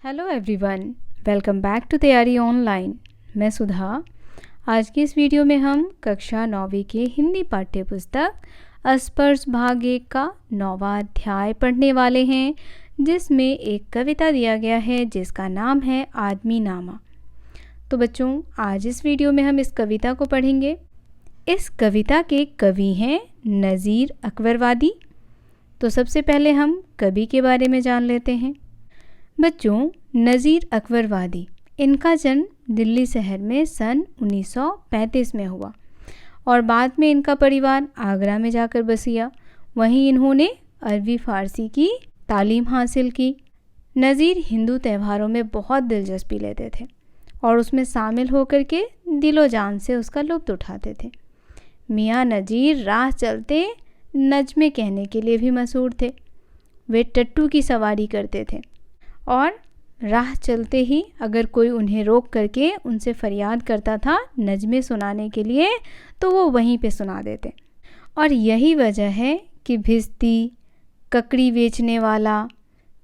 Hello everyone, welcome back to Taiyari online. मैं सुधा। आज की इस वीडियो में हम कक्षा 9वीं के हिंदी पाठ्य पुस्तक स्पर्श भाग 1 का 9वां अध्याय पढ़ने वाले हैं, जिसमें एक कविता दिया गया है जिसका नाम है आदमी नामा। तो बच्चों, आज इस वीडियो में हम इस कविता को पढ़ेंगे। इस कविता के कवि हैं नज़ीर अकबरवादी। तो सबसे पहले हम कवि के बारे में जान लेते हैं। बच्चों, नज़ीर अकबरवादी, इनका जन्म दिल्ली शहर में सन 1935 में हुआ और बाद में इनका परिवार आगरा में जाकर बस गया। वहीं इन्होंने अरबी फ़ारसी की तालीम हासिल की। नज़ीर हिंदू त्योहारों में बहुत दिलचस्पी लेते थे और उसमें शामिल होकर के दिलो जान से उसका लुत्फ़ उठाते थे। मियाँ नज़ीर राह चलते नज़्में कहने के लिए भी मशहूर थे। वे टट्टू की सवारी करते थे और राह चलते ही अगर कोई उन्हें रोक करके उनसे फरियाद करता था नज़्में सुनाने के लिए, तो वो वहीं पे सुना देते। और यही वजह है कि भिस्ती, ककड़ी बेचने वाला,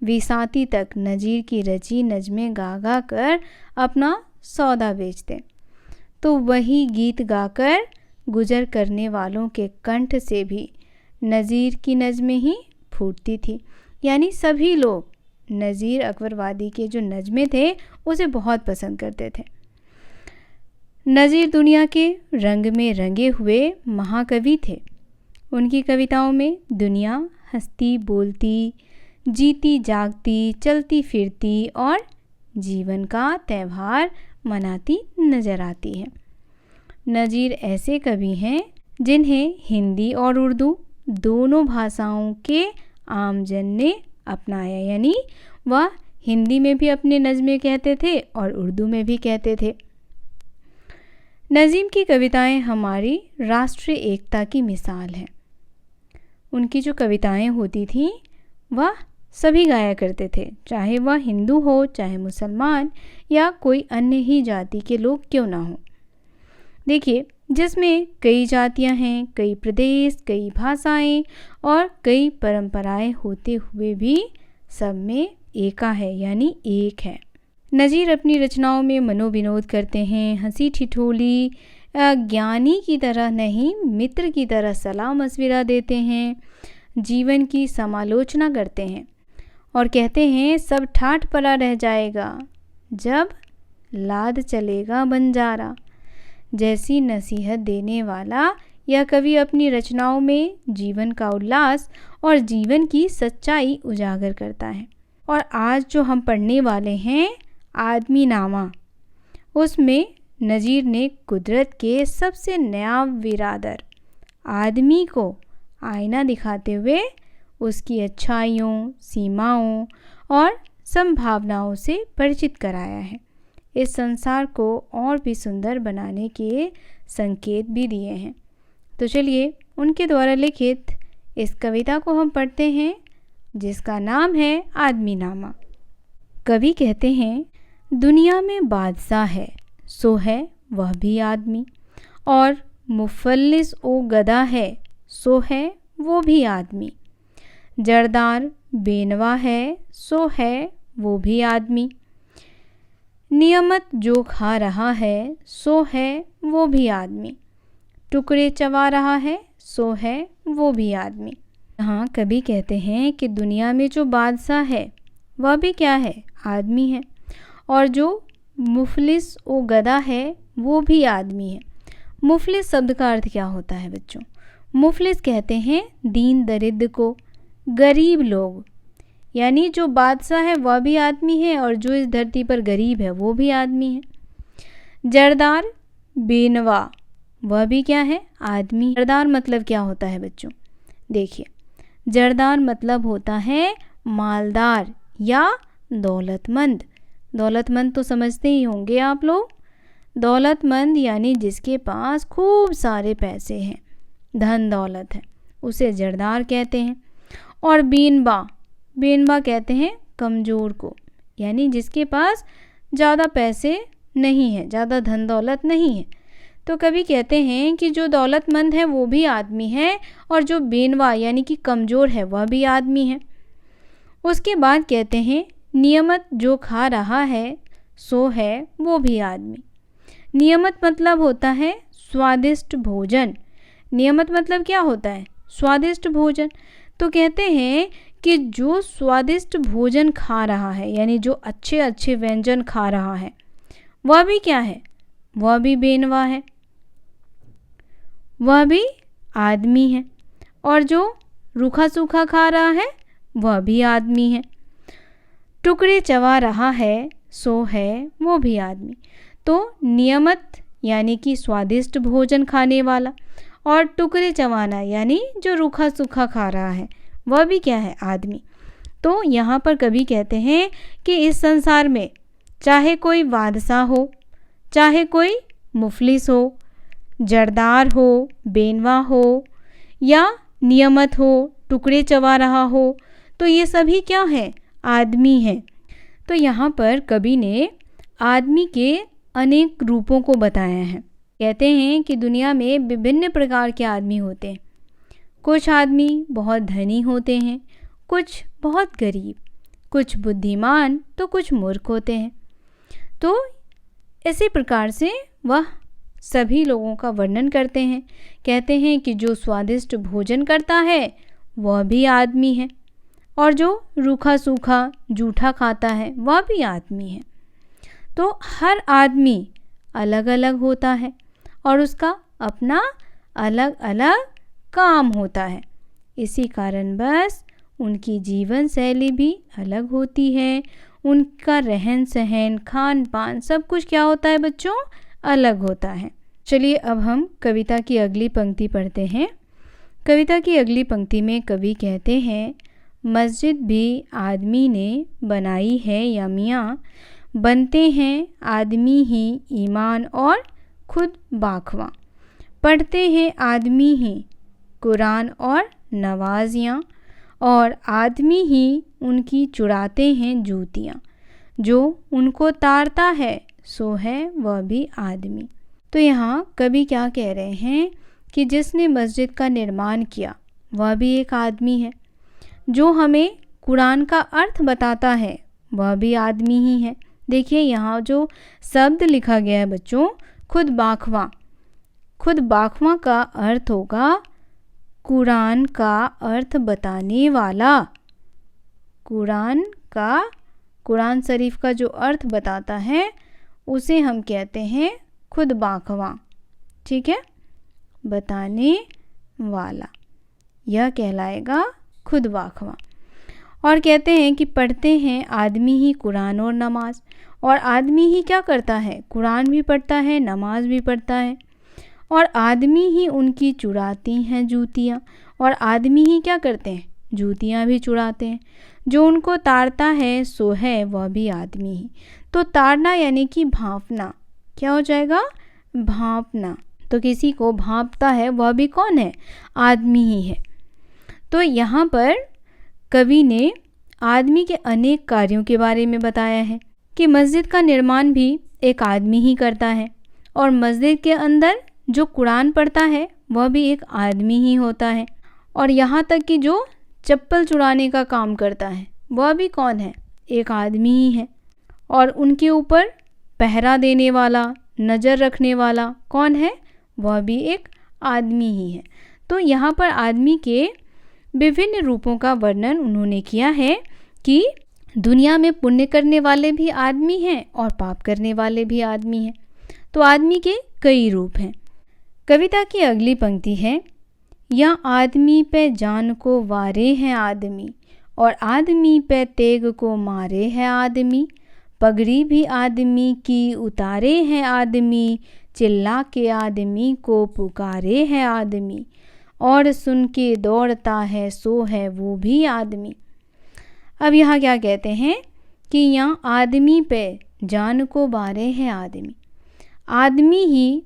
विसाती तक नज़ीर की रची नज़्में गा गा कर अपना सौदा बेचते। तो वही गीत गाकर गुजर करने वालों के कंठ से भी नज़ीर की नज़्में ही फूटती थी। यानी सभी लोग नज़ीर अकबरवादी के जो नज़्में थे उसे बहुत पसंद करते थे। नज़ीर दुनिया के रंग में रंगे हुए महाकवि थे। उनकी कविताओं में दुनिया हंसती बोलती, जीती जागती, चलती फिरती और जीवन का त्यौहार मनाती नज़र आती है। नज़ीर ऐसे कवि हैं जिन्हें हिंदी और उर्दू दोनों भाषाओं के आमजन ने अपनाया। यानी वह हिंदी में भी अपने नज़्में कहते थे और उर्दू में भी कहते थे। नज़ीम की कविताएं हमारी राष्ट्रीय एकता की मिसाल हैं। उनकी जो कविताएं होती थीं वह सभी गाया करते थे, चाहे वह हिंदू हो, चाहे मुसलमान या कोई अन्य ही जाति के लोग क्यों ना हो। देखिए, जिसमें कई जातियां हैं, कई प्रदेश, कई भाषाएं और कई परंपराएं होते हुए भी सब में एका है, यानी एक है। नज़ीर अपनी रचनाओं में मनोविनोद करते हैं, हंसी ठिठोली, ज्ञानी की तरह नहीं मित्र की तरह सलाह मशविरा देते हैं, जीवन की समालोचना करते हैं और कहते हैं सब ठाठ पड़ा रह जाएगा जब लाद चलेगा बंजारा। जैसी नसीहत देने वाला यह कवि अपनी रचनाओं में जीवन का उल्लास और जीवन की सच्चाई उजागर करता है। और आज जो हम पढ़ने वाले हैं आदमी नामा, उसमें नज़ीर ने कुदरत के सबसे नायाब बिरादर आदमी को आईना दिखाते हुए उसकी अच्छाइयों, सीमाओं और संभावनाओं से परिचित कराया है। इस संसार को और भी सुंदर बनाने के संकेत भी दिए हैं। तो चलिए उनके द्वारा लिखित इस कविता को हम पढ़ते हैं, जिसका नाम है आदमी नामा। कवि कहते हैं, दुनिया में बादशाह है सो है वह भी आदमी, और मुफल्लिस ओ गदा है सो है वो भी आदमी। जरदार बेनवा है सो है वो भी आदमी। नियमत जो खा रहा है सो है वो भी आदमी। टुकड़े चबा रहा है सो है वो भी आदमी। हाँ, कवि कहते हैं कि दुनिया में जो बादशाह है वह भी क्या है, आदमी है, और जो मुफलिस ओ गदा है वो भी आदमी है। मुफलिस शब्द का अर्थ क्या होता है बच्चों? मुफलिस कहते हैं दीन दरिद्र को, गरीब लोग। यानी जो बादशाह है वह भी आदमी है और जो इस धरती पर गरीब है वो भी आदमी है। जरदार बेनवा, वह भी क्या है, आदमी। जरदार मतलब क्या होता है बच्चों? देखिए, जरदार मतलब होता है मालदार या दौलतमंद। दौलतमंद तो समझते ही होंगे आप लोग। दौलतमंद यानी जिसके पास खूब सारे पैसे हैं, धन दौलत है, उसे जरदार कहते हैं। और बेनवा, बेनवा कहते हैं कमज़ोर को, यानी जिसके पास ज़्यादा पैसे नहीं है, ज़्यादा धन दौलत नहीं है। तो कवि कहते हैं कि जो दौलतमंद है वो भी आदमी है और जो बेनवा यानी कि कमज़ोर है वह भी आदमी है। उसके बाद कहते हैं नियमित जो खा रहा है सो है वो भी आदमी। नियमित मतलब होता है स्वादिष्ट भोजन। नियमित मतलब क्या होता है? स्वादिष्ट भोजन। तो कहते हैं कि जो स्वादिष्ट भोजन खा रहा है, यानी जो अच्छे अच्छे व्यंजन खा रहा है, वह भी क्या है? वह भी बेनवा है, वह भी आदमी है। और जो रूखा सूखा खा रहा है वह भी आदमी है। टुकड़े चबा रहा है सो है वो भी आदमी। तो नियमित यानी कि स्वादिष्ट भोजन खाने वाला, और टुकड़े चबाना यानी जो रूखा सूखा खा रहा है वह भी क्या है? आदमी। तो यहाँ पर कवि कहते हैं कि इस संसार में चाहे कोई बादशाह हो, चाहे कोई मुफलिस हो, जरदार हो, बेनवा हो या नियमित हो, टुकड़े चबा रहा हो, तो ये सभी क्या हैं? आदमी हैं। तो यहाँ पर कवि ने आदमी के अनेक रूपों को बताया है। कहते हैं कि दुनिया में विभिन्न प्रकार के आदमी होते हैं। कुछ आदमी बहुत धनी होते हैं, कुछ बहुत गरीब, कुछ बुद्धिमान तो कुछ मूर्ख होते हैं। तो इसी प्रकार से वह सभी लोगों का वर्णन करते हैं। कहते हैं कि जो स्वादिष्ट भोजन करता है वह भी आदमी है, और जो रूखा सूखा जूठा खाता है वह भी आदमी है। तो हर आदमी अलग अलग होता है और उसका अपना अलग अलग काम होता है। इसी कारण बस उनकी जीवन शैली भी अलग होती है, उनका रहन सहन, खान पान सब कुछ क्या होता है बच्चों? अलग होता है। चलिए अब हम कविता की अगली पंक्ति पढ़ते हैं। कविता की अगली पंक्ति में कवि कहते हैं, मस्जिद भी आदमी ने बनाई है या मियाँ, बनते हैं आदमी ही ईमान और खुद बाखवा, पढ़ते हैं आदमी ही कुरान और नवाजियाँ, और आदमी ही उनकी चुराते हैं जूतियाँ, जो उनको तारता है सो है वह भी आदमी। तो यहाँ कवि क्या कह रहे हैं कि जिसने मस्जिद का निर्माण किया वह भी एक आदमी है, जो हमें कुरान का अर्थ बताता है वह भी आदमी ही है। देखिए यहाँ जो शब्द लिखा गया है बच्चों, खुद बाखवा। खुद बाखवा का अर्थ होगा कुरान का अर्थ बताने वाला। कुरान शरीफ का जो अर्थ बताता है उसे हम कहते हैं खुद बाखवा। ठीक है, बताने वाला, यह कहलाएगा खुद बाखवा। और कहते हैं कि पढ़ते हैं आदमी ही कुरान और नमाज, और आदमी ही क्या करता है? कुरान भी पढ़ता है, नमाज भी पढ़ता है, और आदमी ही उनकी चुराती हैं जूतियाँ, और आदमी ही क्या करते हैं? जूतियाँ भी चुराते हैं। जो उनको तारता है सो है वह भी आदमी ही। तो तारना यानी कि भांपना, क्या हो जाएगा? भांपना। तो किसी को भांपता है वह भी कौन है? आदमी ही है। तो यहाँ पर कवि ने आदमी के अनेक कार्यों के बारे में बताया है कि मस्जिद का निर्माण भी एक आदमी ही करता है, और मस्जिद के अंदर जो कुरान पढ़ता है वह भी एक आदमी ही होता है, और यहाँ तक कि जो चप्पल चुराने का काम करता है वह भी कौन है? एक आदमी ही है। और उनके ऊपर पहरा देने वाला, नज़र रखने वाला कौन है? वह भी एक आदमी ही है। तो यहाँ पर आदमी के विभिन्न रूपों का वर्णन उन्होंने किया है कि दुनिया में पुण्य करने वाले भी आदमी हैं और पाप करने वाले भी आदमी हैं। तो आदमी के कई रूप हैं। कविता की अगली पंक्ति है, या आदमी पे जान को वारे हैं आदमी, और आदमी पे तेग को मारे हैं आदमी, पगड़ी भी आदमी की उतारे हैं आदमी, चिल्ला के आदमी को पुकारे हैं आदमी, और सुन के दौड़ता है सो है वो भी आदमी। अब यहाँ क्या कहते हैं कि यहाँ आदमी पे जान को वारे हैं आदमी। आदमी ही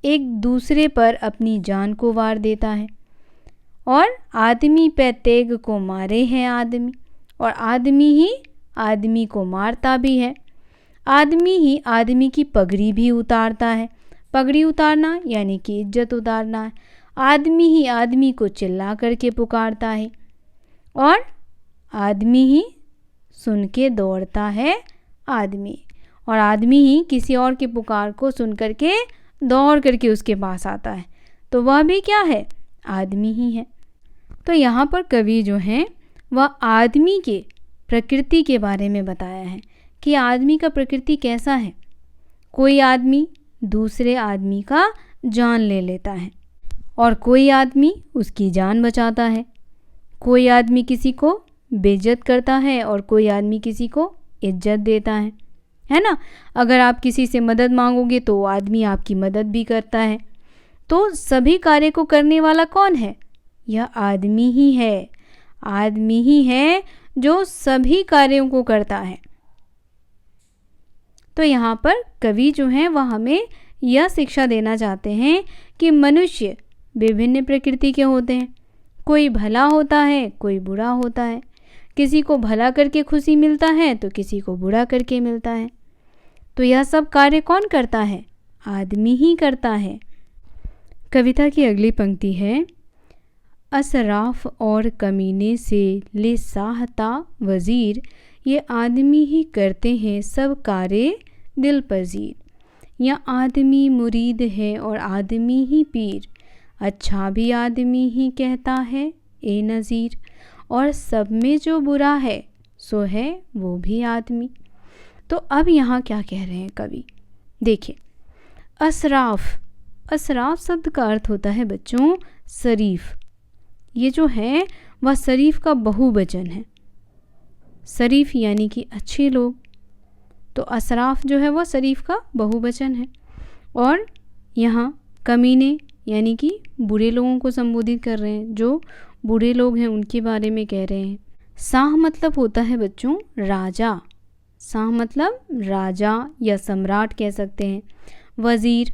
एक दूसरे पर अपनी जान को वार देता है, और आदमी पे तेग को मारे हैं आदमी, और आदमी ही आदमी को मारता भी है। आदमी ही आदमी की पगड़ी भी उतारता है। पगड़ी उतारना यानी कि इज्जत उतारना है। आदमी ही आदमी को चिल्ला करके पुकारता है, और आदमी ही सुन के दौड़ता है आदमी, और आदमी ही किसी और की पुकार को सुन करके दौड़ करके उसके पास आता है, तो वह भी क्या है, आदमी ही है। तो यहाँ पर कवि जो हैं वह आदमी के प्रकृति के बारे में बताया है कि आदमी का प्रकृति कैसा है। कोई आदमी दूसरे आदमी का जान ले लेता है और कोई आदमी उसकी जान बचाता है। कोई आदमी किसी को बेइज्जत करता है और कोई आदमी किसी को इज्जत देता है ना। अगर आप किसी से मदद मांगोगे तो वो आदमी आपकी मदद भी करता है। तो सभी कार्य को करने वाला कौन है, यह आदमी ही है। आदमी ही है जो सभी कार्यों को करता है। तो यहाँ पर कवि जो हैं वह हमें यह शिक्षा देना चाहते हैं कि मनुष्य विभिन्न प्रकृति के होते हैं। कोई भला होता है, कोई बुरा होता है। किसी को भला करके खुशी मिलता है तो किसी को बुरा करके मिलता है। तो यह सब कार्य कौन करता है, आदमी ही करता है। कविता की अगली पंक्ति है, असराफ और कमीने से ले साहता वजीर, ये आदमी ही करते हैं सब कार्य दिल पजीर। या आदमी मुरीद है और आदमी ही पीर, अच्छा भी आदमी ही कहता है ए नज़ीर। और सब में जो बुरा है सो है वो भी आदमी। तो अब यहाँ क्या कह रहे हैं कवि, देखिए, असराफ, असराफ शब्द का अर्थ होता है बच्चों शरीफ। ये जो है वह शरीफ का बहुवचन है। शरीफ यानी कि अच्छे लोग, तो असराफ जो है वह शरीफ का बहुवचन है। और यहाँ कमीने यानी कि बुरे लोगों को संबोधित कर रहे हैं, जो बुरे लोग हैं उनके बारे में कह रहे हैं। शाह मतलब होता है बच्चों राजा। शाह मतलब राजा या सम्राट कह सकते हैं। वज़ीर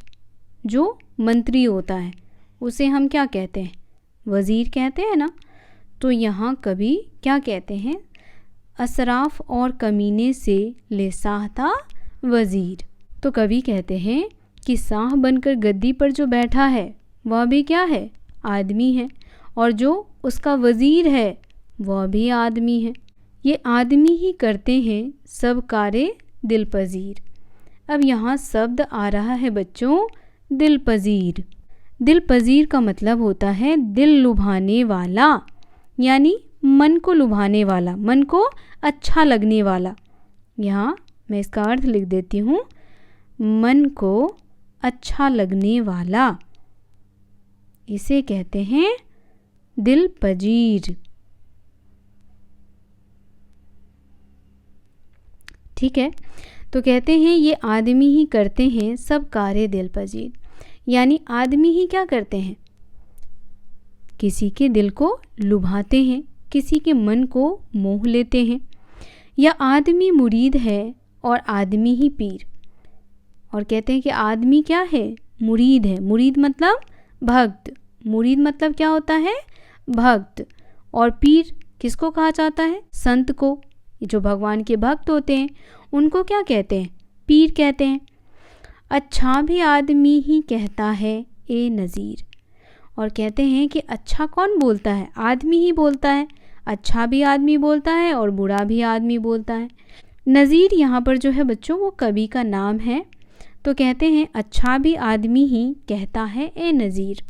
जो मंत्री होता है उसे हम क्या कहते हैं, वज़ीर कहते हैं ना। तो यहाँ कवि क्या कहते हैं, असराफ और कमीने से ले साहता वज़ीर। तो कवि कहते हैं कि शाह बनकर गद्दी पर जो बैठा है वह भी क्या है, आदमी है, और जो उसका वज़ीर है वह भी आदमी है। ये आदमी ही करते हैं सब कार्य दिल पजीर। अब यहाँ शब्द आ रहा है बच्चों दिल पजीर। दिल पजीर का मतलब होता है दिल लुभाने वाला, यानी मन को लुभाने वाला, मन को अच्छा लगने वाला। यहाँ मैं इसका अर्थ लिख देती हूँ, मन को अच्छा लगने वाला, इसे कहते हैं दिल पजीर। ठीक है, तो कहते हैं ये आदमी ही करते हैं सब कार्य दिल पजीर, यानी आदमी ही क्या करते हैं, किसी के दिल को लुभाते हैं, किसी के मन को मोह लेते हैं। या आदमी मुरीद है और आदमी ही पीर। और कहते हैं कि आदमी क्या है, मुरीद है। मुरीद मतलब भक्त। मुरीद मतलब क्या होता है, भक्त। और पीर किसको कहा जाता है, संत को। जो भगवान के भक्त होते हैं उनको क्या कहते हैं, पीर कहते हैं। अच्छा भी आदमी ही कहता है ए नज़ीर। और कहते हैं कि अच्छा कौन बोलता है, आदमी ही बोलता है। अच्छा भी आदमी बोलता है और बुरा भी आदमी बोलता है। नज़ीर यहाँ पर जो है बच्चों वो कवि का नाम है। तो कहते हैं अच्छा भी आदमी ही कहता है ए नज़ीर,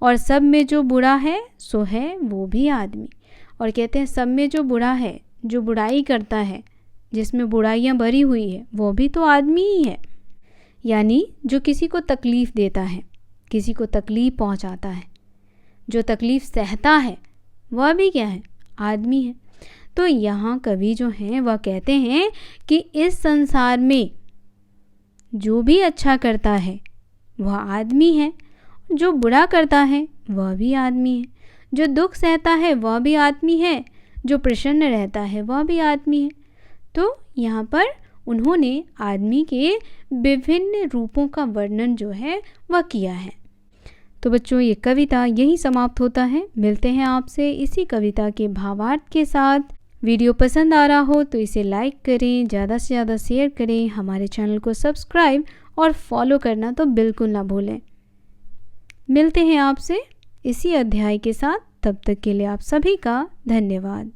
और सब में जो बुरा है सो है वो भी आदमी। और कहते हैं सब में जो बुरा है, जो बुराई करता है, जिसमें बुराइयाँ भरी हुई है, वो भी तो आदमी ही है। यानी जो किसी को तकलीफ़ देता है, किसी को तकलीफ़ पहुंचाता है, जो तकलीफ़ सहता है, वह भी क्या है, आदमी है। तो यहाँ कवि जो हैं वह कहते हैं कि इस संसार में जो भी अच्छा करता है वह आदमी है, जो बुरा करता है वह भी आदमी है, जो दुख सहता है वह भी आदमी है, जो प्रसन्न रहता है वह भी आदमी है। तो यहाँ पर उन्होंने आदमी के विभिन्न रूपों का वर्णन जो है वह किया है। तो बच्चों ये कविता यहीं समाप्त होता है। मिलते हैं आपसे इसी कविता के भावार्थ के साथ। वीडियो पसंद आ रहा हो तो इसे लाइक करें, ज़्यादा से ज़्यादा शेयर करें, हमारे चैनल को सब्सक्राइब और फॉलो करना तो बिल्कुल ना भूलें। मिलते हैं आपसे इसी अध्याय के साथ, तब तक के लिए आप सभी का धन्यवाद।